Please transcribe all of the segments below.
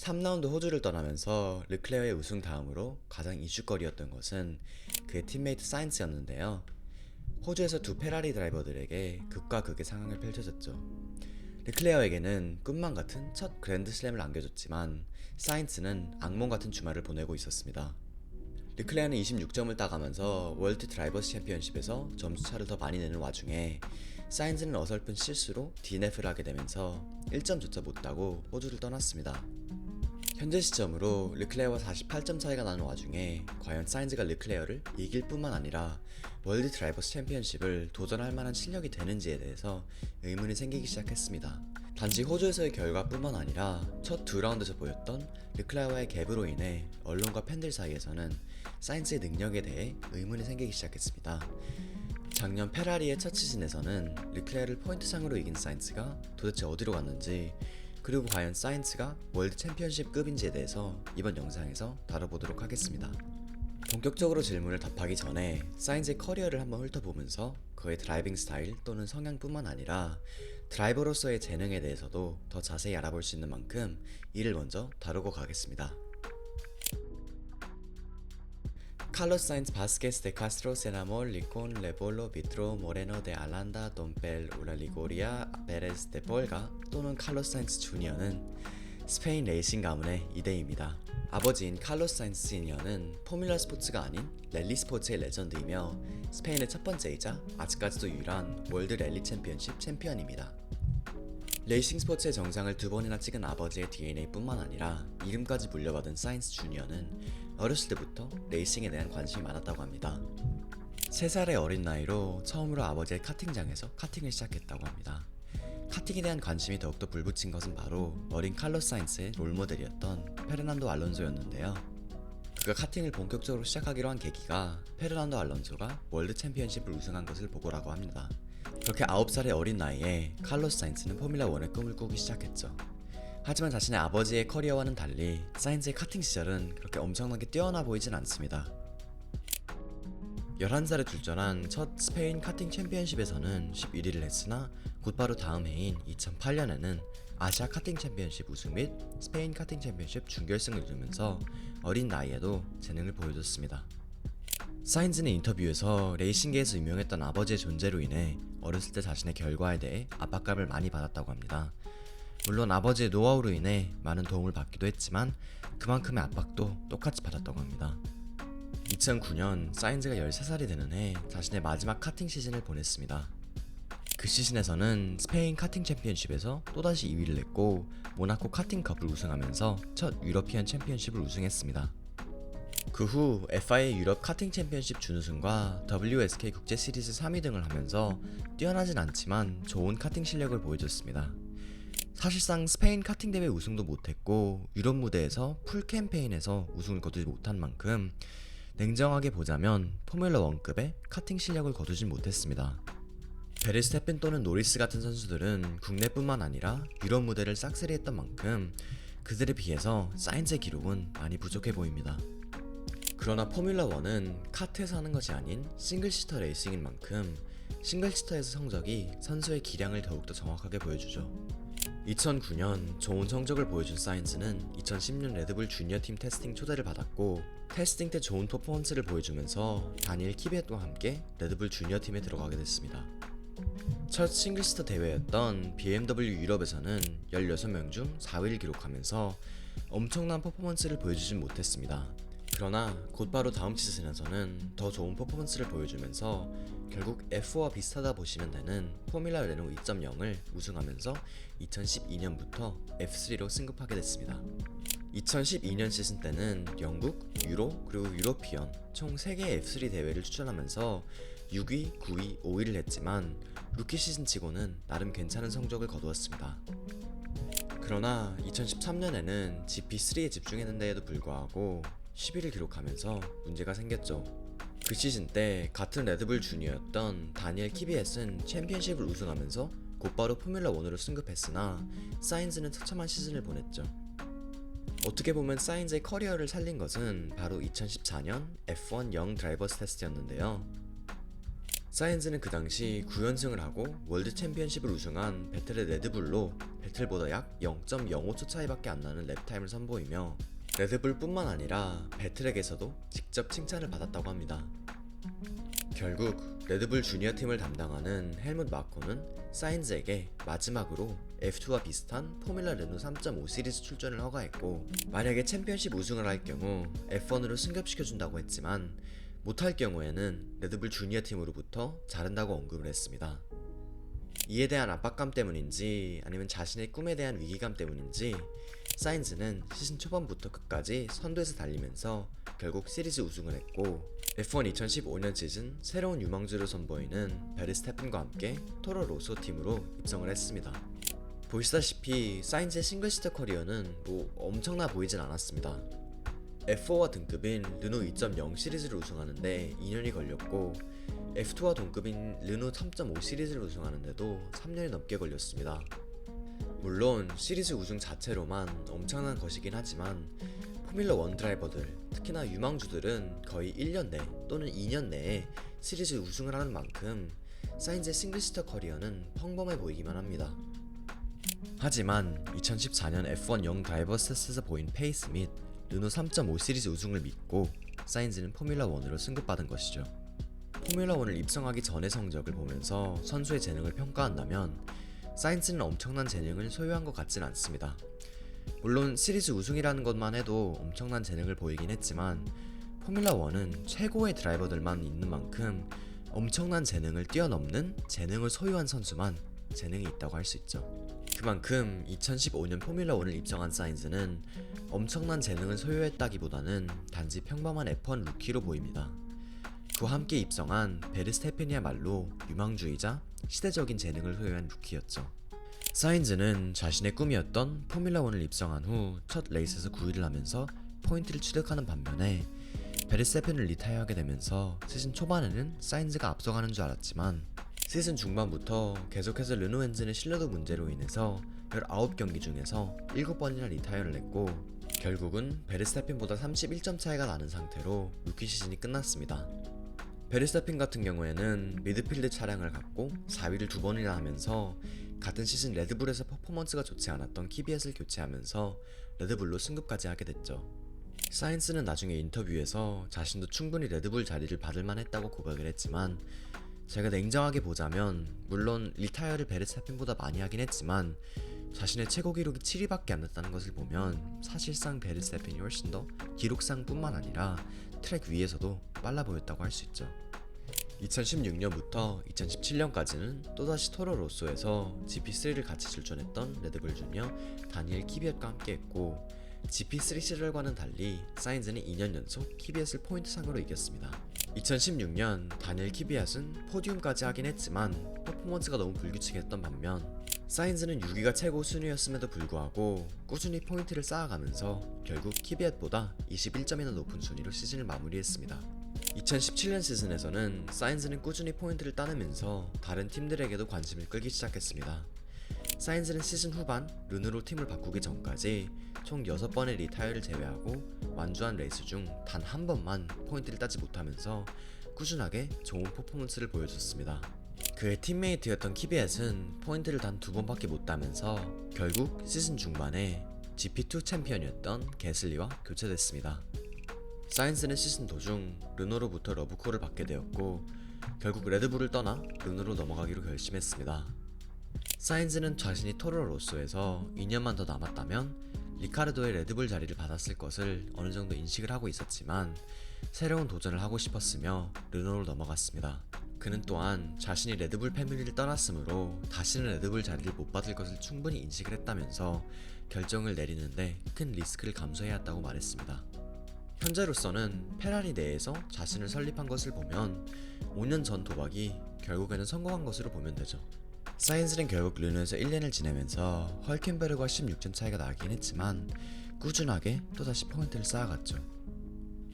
3라운드 호주를 떠나면서 르클레어의 우승 다음으로 가장 이슈거리였던 것은 그의 팀메이트 사인츠였는데요. 호주에서 두 페라리 드라이버들에게 극과 극의 상황을 펼쳐졌죠. 르클레어에게는 꿈만 같은 첫 그랜드슬램을 안겨줬지만 사인츠는 악몽 같은 주말을 보내고 있었습니다. 르클레어는 26점을 따가면서 월드 드라이버스 챔피언십에서 점수차를 더 많이 내는 와중에 사인즈는 어설픈 실수로 DNF를 하게 되면서 1점조차 못 따고 호주를 떠났습니다. 현재 시점으로 르클레어와 48점 차이가 나는 와중에 과연 사인즈가 르클레어를 이길 뿐만 아니라 월드 드라이버스 챔피언십을 도전할 만한 실력이 되는지에 대해서 의문이 생기기 시작했습니다. 단지 호주에서의 결과뿐만 아니라 첫 두 라운드에서 보였던 르클레어와의 갭으로 인해 언론과 팬들 사이에서는 사인즈의 능력에 대해 의문이 생기기 시작했습니다. 작년 페라리의 첫 시즌에서는 르클레어를 포인트상으로 이긴 사인츠가 도대체 어디로 갔는지, 그리고 과연 사인츠가 월드 챔피언십급인지에 대해서 이번 영상에서 다뤄보도록 하겠습니다. 본격적으로 질문을 답하기 전에 사인즈의 커리어를 한번 훑어보면서 그의 드라이빙 스타일 또는 성향뿐만 아니라 드라이버로서의 재능에 대해서도 더 자세히 알아볼 수 있는 만큼 이를 먼저 다루고 가겠습니다. Carlos Sainz Vázquez de Castro se enamoró con Leopoldo Vitro Moreno de Aranda Dompel Uraligoria Pérez de Polga 또는 칼로스 사인츠 주니어는 스페인 레이싱 가문의 이대입니다. 아버지인 칼로스 사인츠 시니어는 포뮬러 스포츠가 아닌 랠리 스포츠의 레전드이며 스페인의 첫 번째이자 아직까지도 유일한 월드 랠리 챔피언십 챔피언입니다. 레이싱 스포츠의 정상을 두 번이나 찍은 아버지의 DNA뿐만 아니라 이름까지 물려받은 사인츠 주니어는 어렸을 때부터 레이싱에 대한 관심이 많았다고 합니다. 3살의 어린 나이로 처음으로 아버지의 카팅장에서 카팅을 시작했다고 합니다. 카팅에 대한 관심이 더욱더 불붙인 것은 바로 어린 칼로스 사인츠의 롤모델이었던 페르난도 알론소였는데요. 그가 카팅을 본격적으로 시작하기로 한 계기가 페르난도 알론소가 월드 챔피언십을 우승한 것을 보고라고 합니다. 그렇게 9살의 어린 나이에 칼로스 사인츠는 포뮬러1의 꿈을 꾸기 시작했죠. 하지만 자신의 아버지의 커리어와는 달리 사인츠의 카팅 시절은 그렇게 엄청나게 뛰어나 보이진 않습니다. 11살에 출전한 첫 스페인 카팅 챔피언십에서는 11위를 했으나 곧바로 다음 해인 2008년에는 아시아 카팅 챔피언십 우승 및 스페인 카팅 챔피언십 준결승을 이루면서 어린 나이에도 재능을 보여줬습니다. 사인즈는 인터뷰에서 레이싱계에서 유명했던 아버지의 존재로 인해 어렸을 때 자신의 결과에 대해 압박감을 많이 받았다고 합니다. 물론 아버지의 노하우로 인해 많은 도움을 받기도 했지만 그만큼의 압박도 똑같이 받았다고 합니다. 2009년 사인즈가 13살이 되는 해 자신의 마지막 카팅 시즌을 보냈습니다. 그 시즌에서는 스페인 카팅 챔피언십에서 또다시 2위를 했고 모나코 카팅컵을 우승하면서 첫 유러피언 챔피언십을 우승했습니다. 그 후 FIA 유럽 카팅 챔피언십 준우승과 WSK 국제 시리즈 3위 등을 하면서 뛰어나진 않지만 좋은 카팅 실력을 보여줬습니다. 사실상 스페인 카팅 대회 우승도 못했고 유럽 무대에서 풀 캠페인에서 우승을 거두지 못한 만큼 냉정하게 보자면 포뮬러1급의 카팅 실력을 거두진 못했습니다. 베르스태펜 또는 노리스 같은 선수들은 국내뿐만 아니라 유럽 무대를 싹쓸이했던 만큼 그들에 비해서 사인즈의 기록은 많이 부족해 보입니다. 그러나 포뮬러1은 카트에서 하는 것이 아닌 싱글시터 레이싱인 만큼 싱글시터에서 성적이 선수의 기량을 더욱더 정확하게 보여주죠. 2009년 좋은 성적을 보여준 사인즈는 2010년 레드불 주니어 팀 테스팅 초대를 받았고 테스팅 때 좋은 퍼포먼스를 보여주면서 다니엘 키벳과 함께 레드불 주니어 팀에 들어가게 됐습니다. 첫 싱글시터 대회였던 BMW 유럽에서는 16명 중 4위를 기록하면서 엄청난 퍼포먼스를 보여주진 못했습니다. 그러나 곧바로 다음 시즌에서는 더 좋은 퍼포먼스를 보여주면서 결국 F4와 비슷하다 보시면 되는 포뮬라 레노 2.0을 우승하면서 2012년부터 F3로 승급하게 됐습니다. 2012년 시즌 때는 영국, 유로, 그리고 유로피언 총 3개의 F3 대회를 출전하면서 6위, 9위, 5위를 했지만 루키 시즌 치고는 나름 괜찮은 성적을 거두었습니다. 그러나 2013년에는 GP3에 집중했는데에도 불구하고 10위를 기록하면서 문제가 생겼죠. 그 시즌 때 같은 레드불 주니어였던 다니엘 키비엣은 챔피언십을 우승하면서 곧바로 포뮬러1으로 승급했으나 사인즈는 처참한 시즌을 보냈죠. 어떻게 보면 사인즈의 커리어를 살린 것은 바로 2014년 F1 영 드라이버스 테스트였는데요. 사인즈는 그 당시 9연승을 하고 월드 챔피언십을 우승한 배틀의 레드불로 배틀보다 약 0.05초 차이밖에 안 나는 랩타임을 선보이며 레드불뿐만 아니라 배틀에게서도 직접 칭찬을 받았다고 합니다. 결국 레드불 주니어 팀을 담당하는 헬뭇 마코는 사인즈에게 마지막으로 F2와 비슷한 포뮬라 르노 3.5 시리즈 출전을 허가했고, 만약에 챔피언십 우승을 할 경우 F1으로 승급시켜준다고 했지만 못할 경우에는 레드불 주니어 팀으로부터 자른다고 언급을 했습니다. 이에 대한 압박감 때문인지 아니면 자신의 꿈에 대한 위기감 때문인지 사인즈는 시즌 초반부터 끝까지 선두에서 달리면서 결국 시리즈 우승을 했고, F1 2015년 시즌 새로운 유망주를 선보이는 베르스태펜과 함께 토로 로소 팀으로 입성을 했습니다. 보시다시피 사인즈의 싱글시터 커리어는 엄청나 보이진 않았습니다. F4와 등급인 르노 2.0 시리즈를 우승하는데 2년이 걸렸고, F2와 동급인 르노 3.5 시리즈를 우승하는데도 3년이 넘게 걸렸습니다. 물론 시리즈 우승 자체로만 엄청난 것이긴 하지만 포뮬러1 드라이버들, 특히나 유망주들은 거의 1년 내 또는 2년 내에 시리즈 우승을 하는 만큼 사인즈의 싱글시터 커리어는 평범해 보이기만 합니다. 하지만 2014년 F1 영 드라이버 스탯에서 보인 페이스 및 르노 3.5 시리즈 우승을 믿고 사인즈는 포뮬러1으로 승급받은 것이죠. 포뮬러1을 입성하기 전의 성적을 보면서 선수의 재능을 평가한다면 사인즈는 엄청난 재능을 소유한 것 같진 않습니다. 물론 시리즈 우승이라는 것만 해도 엄청난 재능을 보이긴 했지만 포뮬러1은 최고의 드라이버들만 있는 만큼 엄청난 재능을 뛰어넘는 재능을 소유한 선수만 재능이 있다고 할 수 있죠. 그만큼 2015년 포뮬러1을 입성한 사인즈는 엄청난 재능을 소유했다기보다는 단지 평범한 F1 루키로 보입니다. 그와 함께 입성한 베르스태펜이야말로 유망주이자 시대적인 재능을 소유한 루키였죠. 사인즈는 자신의 꿈이었던 포뮬러1을 입성한 후 첫 레이스에서 9위를 하면서 포인트를 취득하는 반면에 베르스태펜을 리타이어하게 되면서 시즌 초반에는 사인즈가 앞서가는 줄 알았지만 시즌 중반부터 계속해서 르노 엔진의 신뢰도 문제로 인해서 19경기 중에서 7번이나 리타이어를 했고, 결국은 베르스태펜보다 31점 차이가 나는 상태로 루키 시즌이 끝났습니다. 베르스태펜 같은 경우에는 미드필드 차량을 갖고 4위를 2번이나 하면서 같은 시즌 레드불에서 퍼포먼스가 좋지 않았던 키비엣을 교체하면서 레드불로 승급까지 하게 됐죠. 사인스는 나중에 인터뷰에서 자신도 충분히 레드불 자리를 받을만 했다고 고백을 했지만, 제가 냉정하게 보자면 물론 리타이어를 베르스태펜보다 많이 하긴 했지만 자신의 최고 기록이 7위밖에 안 됐다는 것을 보면 사실상 베르스태펜이 훨씬 더 기록상 뿐만 아니라 트랙 위에서도 빨라 보였다고 할 수 있죠. 2016년부터 2017년까지는 또다시 토로 로소에서 GP3를 같이 출전했던 레드불 주니어 다니엘 키비엣과 함께했고, GP3 시절과는 달리 사인즈는 2년 연속 키비엣을 포인트 상으로 이겼습니다. 2016년 다니엘 키비엣은 포디움까지 하긴 했지만 퍼포먼스가 너무 불규칙했던 반면 사인즈는 6위가 최고 순위였음에도 불구하고 꾸준히 포인트를 쌓아가면서 결국 키비엣보다 21점이나 높은 순위로 시즌을 마무리했습니다. 2017년 시즌에서는 사인즈는 꾸준히 포인트를 따내면서 다른 팀들에게도 관심을 끌기 시작했습니다. 사인즈는 시즌 후반 르노로 팀을 바꾸기 전까지 총 6번의 리타이어를 제외하고 완주한 레이스 중 단 한 번만 포인트를 따지 못하면서 꾸준하게 좋은 퍼포먼스를 보여줬습니다. 그의 팀메이트였던 키비엣은 포인트를 단 2번밖에 못 따면서 결국 시즌 중반에 GP2 챔피언이었던 게슬리와 교체됐습니다. 사인스는 시즌 도중 르노로부터 러브콜을 받게 되었고, 결국 레드불을 떠나 르노로 넘어가기로 결심했습니다. 사인즈는 자신이 토로 로소에서 2년만 더 남았다면 리카르도의 레드불 자리를 받았을 것을 어느 정도 인식을 하고 있었지만 새로운 도전을 하고 싶었으며 르노로 넘어갔습니다. 그는 또한 자신이 레드불 패밀리를 떠났으므로 다시는 레드불 자리를 못 받을 것을 충분히 인식을 했다면서 결정을 내리는데 큰 리스크를 감수해야 한다고 말했습니다. 현재로서는 페라리 내에서 자신을 설립한 것을 보면 5년 전 도박이 결국에는 성공한 것으로 보면 되죠. 사인즈는 결국 르노에서 1년을 지내면서 헐켄베르그와 16점 차이가 나긴 했지만 꾸준하게 또다시 포인트를 쌓아갔죠.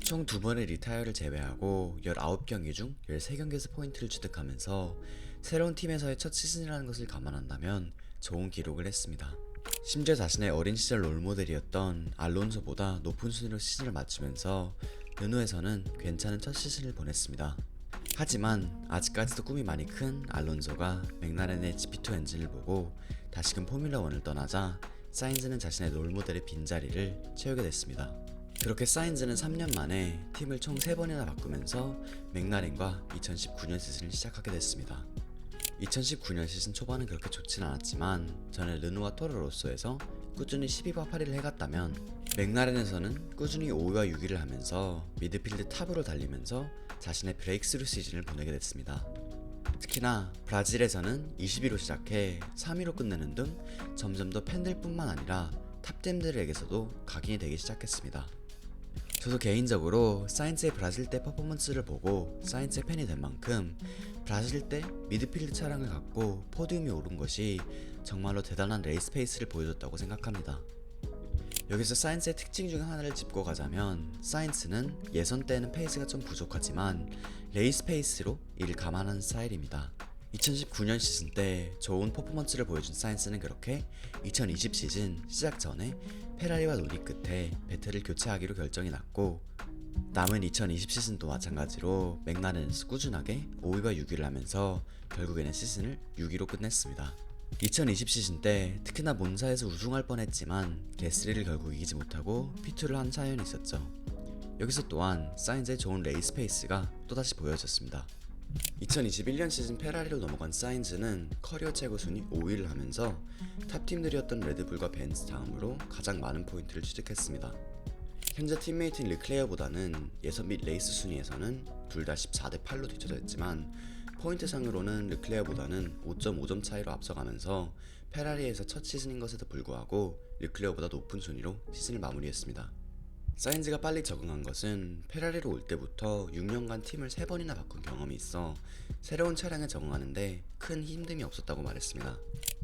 총 2번의 리타이어를 제외하고 19경기 중 13경기에서 포인트를 취득하면서 새로운 팀에서의 첫 시즌이라는 것을 감안한다면 좋은 기록을 했습니다. 심지어 자신의 어린 시절 롤모델이었던 알론소보다 높은 순위로 시즌을 마치면서 르노에서는 괜찮은 첫 시즌을 보냈습니다. 하지만 아직까지도 꿈이 많이 큰 알론소가 맥라렌의 GP2 엔진을 보고 다시금 포뮬러1을 떠나자 사인즈는 자신의 롤모델의 빈자리를 채우게 됐습니다. 그렇게 사인즈는 3년 만에 팀을 총 3번이나 바꾸면서 맥라렌과 2019년 시즌을 시작하게 됐습니다. 2019년 시즌 초반은 그렇게 좋진 않았지만 전에 르노와 토로로소에서 꾸준히 12와 8위를 해갔다면 맥라렌에서는 꾸준히 5위와 6위를 하면서 미드필드 탑으로 달리면서 자신의 브레이크스루 시즌을 보내게 됐습니다. 특히나 브라질에서는 20위로 시작해 3위로 끝내는 등 점점 더 팬들뿐만 아니라 탑팀들에게서도 각인이 되기 시작했습니다. 저도 개인적으로 사인즈의 브라질 때 퍼포먼스를 보고 사인즈의 팬이 된 만큼 브라질 때 미드필드 차량을 갖고 포디움에 오른 것이 정말로 대단한 레이스 페이스를 보여줬다고 생각합니다. 여기서 사인즈의 특징 중 하나를 짚고 가자면 사인즈는 예선 때는 페이스가 좀 부족하지만 레이스 페이스로 이를 감안하는 스타일입니다. 2019년 시즌 때 좋은 퍼포먼스를 보여준 사인즈는 그렇게 2020 시즌 시작 전에 페라리와 논의 끝에 베텔을 교체하기로 결정이 났고 남은 2020 시즌도 마찬가지로 맥라렌에서 꾸준하게 5위와 6위를 하면서 결국에는 시즌을 6위로 끝냈습니다. 2020 시즌 때 특히나 몬사에서 우승할 뻔했지만 게스리를 결국 이기지 못하고 P2를 한 사연이 있었죠. 여기서 또한 사인즈의 좋은 레이스 페이스가 또다시 보여졌습니다. 2021년 시즌 페라리로 넘어간 사인즈는 커리어 최고 순위 5위를 하면서 탑팀들이었던 레드불과 벤츠 다음으로 가장 많은 포인트를 취득했습니다. 현재 팀메이트인 르클레어보다는 예선 및 레이스 순위에서는 둘 다 14대 8로 뒤쳐져 있지만 포인트 상으로는 르클레어보다는 5.5점 차이로 앞서가면서 페라리에서 첫 시즌인 것에도 불구하고 르클레어보다 높은 순위로 시즌을 마무리했습니다. 사인즈가 빨리 적응한 것은 페라리로 올 때부터 6년간 팀을 3번이나 바꾼 경험이 있어 새로운 차량에 적응하는데 큰 힘듦이 없었다고 말했습니다.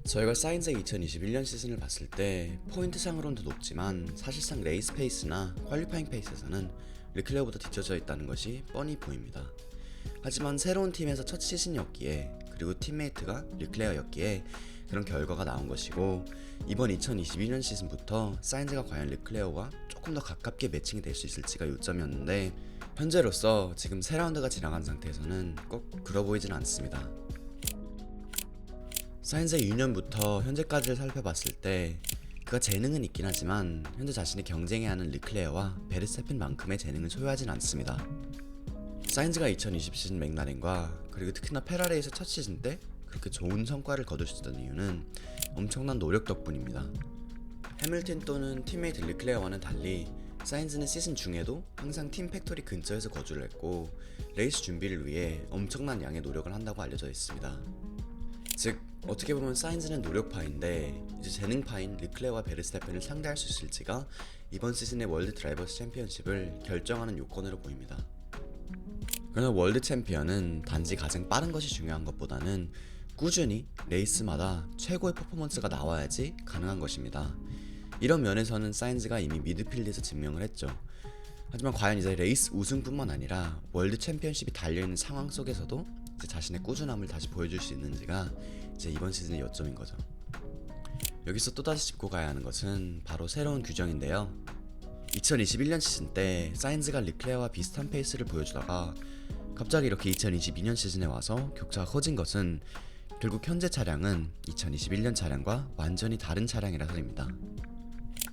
저희가 사인즈의 2021년 시즌을 봤을 때 포인트상으로는 더 높지만 사실상 레이스 페이스나 퀄리파잉 페이스에서는 르클레어보다 뒤쳐져 있다는 것이 뻔히 보입니다. 하지만 새로운 팀에서 첫 시즌이었기에 그리고 팀메이트가 르클레어였기에 그런 결과가 나온 것이고 이번 2022년 시즌부터 사인즈가 과연 르클레어와 조금 더 가깝게 매칭이 될 수 있을지가 요점이었는데 현재로서 지금 3라운드가 지나간 상태에서는 꼭 그러 보이진 않습니다. 사인즈의 유년부터 현재까지를 살펴봤을 때 그가 재능은 있긴 하지만 현재 자신이 경쟁해야 하는 르클레어와 베르스타펜만큼의 재능을 소유하진 않습니다. 사인즈가 2020 시즌 맥라렌과 그리고 특히나 페라리에서 첫 시즌 때 그렇게 좋은 성과를 거둘 수 있었던 이유는 엄청난 노력 덕분입니다. 해밀턴 또는 팀메이트 르클레어와는 달리 사인즈는 시즌 중에도 항상 팀 팩토리 근처에서 거주를 했고 레이스 준비를 위해 엄청난 양의 노력을 한다고 알려져 있습니다. 즉 어떻게 보면 사인즈는 노력파인데 이제 재능파인 르클레어와 베르스타펜을 상대할 수 있을지가 이번 시즌의 월드 드라이버스 챔피언십을 결정하는 요건으로 보입니다. 그러나 월드 챔피언은 단지 가장 빠른 것이 중요한 것보다는 꾸준히 레이스마다 최고의 퍼포먼스가 나와야지 가능한 것입니다. 이런 면에서는 사인즈가 이미 미드필드에서 증명을 했죠. 하지만 과연 이제 레이스 우승뿐만 아니라 월드 챔피언십이 달려있는 상황 속에서도 이제 자신의 꾸준함을 다시 보여줄 수 있는지가 이제 이번 시즌의 요점인 거죠. 여기서 또다시 짚고 가야 하는 것은 바로 새로운 규정인데요. 2021년 시즌 때 사인즈가 르클레어와 비슷한 페이스를 보여주다가 갑자기 이렇게 2022년 시즌에 와서 격차가 커진 것은 결국 현재 차량은 2021년 차량과 완전히 다른 차량이라서입니다.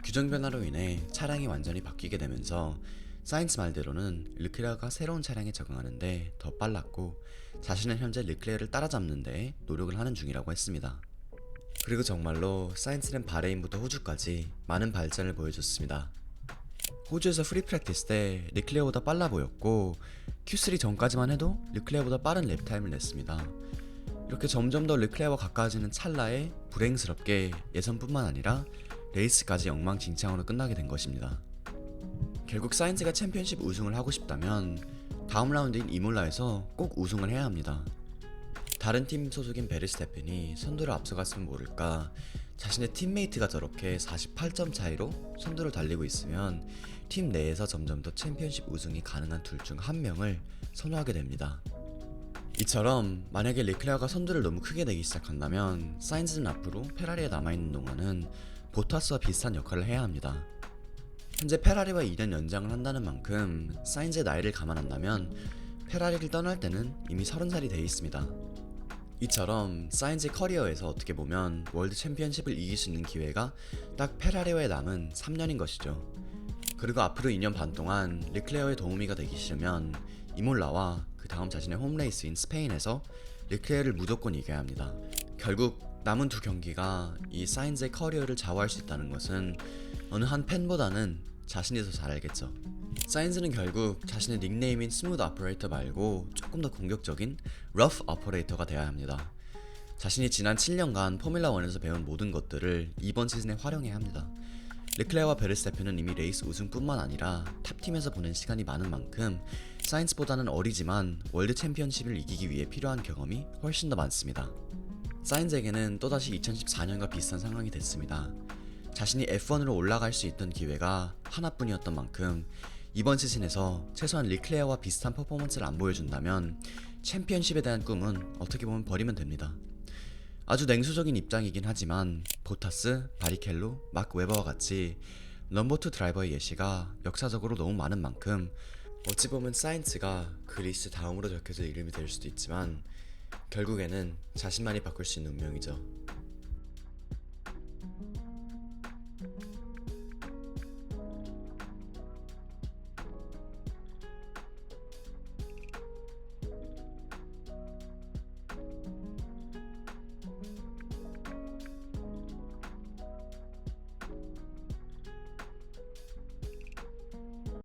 규정 변화로 인해 차량이 완전히 바뀌게 되면서 사인즈 말대로는 르클레어가 새로운 차량에 적응하는데 더 빨랐고 자신은 현재 르클레어를 따라잡는 데 노력을 하는 중이라고 했습니다. 그리고 정말로 사인즈는 바레인부터 호주까지 많은 발전을 보여줬습니다. 호주에서 프리 프랙티스 때 르클레어보다 빨라 보였고 Q3 전까지만 해도 르클레어보다 빠른 랩타임을 냈습니다. 이렇게 점점 더 르클레어와 가까워지는 찰나에 불행스럽게 예선뿐만 아니라 레이스까지 엉망진창으로 끝나게 된 것입니다. 결국 사인즈가 챔피언십 우승을 하고 싶다면 다음 라운드인 이몰라에서 꼭 우승을 해야 합니다. 다른 팀 소속인 베르스타펜이 선두를 앞서갔으면 모를까 자신의 팀메이트가 저렇게 48점 차이로 선두를 달리고 있으면 팀 내에서 점점 더 챔피언십 우승이 가능한 둘 중 한 명을 선호하게 됩니다. 이처럼 만약에 르클레어가 선두를 너무 크게 내기 시작한다면 사인즈는 앞으로 페라리에 남아있는 동안은 보타스와 비슷한 역할을 해야 합니다. 현재 페라리와 2년 연장을 한다는 만큼 사인즈의 나이를 감안한다면 페라리를 떠날 때는 이미 30살이 돼 있습니다. 이처럼 사인즈의 커리어에서 어떻게 보면 월드 챔피언십을 이길 수 있는 기회가 딱 페라리와의 남은 3년인 것이죠. 그리고 앞으로 2년 반 동안 르클레어의 도우미가 되기 싫으면 이몰라와 그 다음 자신의 홈레이스인 스페인에서 르클레어를 무조건 이겨야 합니다. 결국 남은 두 경기가 이 사인즈의 커리어를 좌우할 수 있다는 것은 어느 한 팬보다는 자신이 더 잘 알겠죠. 사인즈는 결국 자신의 닉네임인 스무드 오퍼레이터 말고 조금 더 공격적인 러프 오퍼레이터가 되어야 합니다. 자신이 지난 7년간 포뮬라1에서 배운 모든 것들을 이번 시즌에 활용해야 합니다. 르클레어와 베르스타펜은 이미 레이스 우승뿐만 아니라 탑팀에서 보낸 시간이 많은 만큼 사인즈보다는 어리지만 월드 챔피언십을 이기기 위해 필요한 경험이 훨씬 더 많습니다. 사인즈에게는 또다시 2014년과 비슷한 상황이 됐습니다. 자신이 F1으로 올라갈 수 있던 기회가 하나뿐이었던 만큼 이번 시즌에서 최소한 르클레어와 비슷한 퍼포먼스를 안 보여준다면 챔피언십에 대한 꿈은 어떻게 보면 버리면 됩니다. 아주 냉소적인 입장이긴 하지만 보타스, 바리켈로, 마크 웨버와 같이 넘버2 드라이버의 예시가 역사적으로 너무 많은 만큼 어찌 보면 사인츠가 그리스 다음으로 적혀질 이름이 될 수도 있지만 결국에는 자신만이 바꿀 수 있는 운명이죠.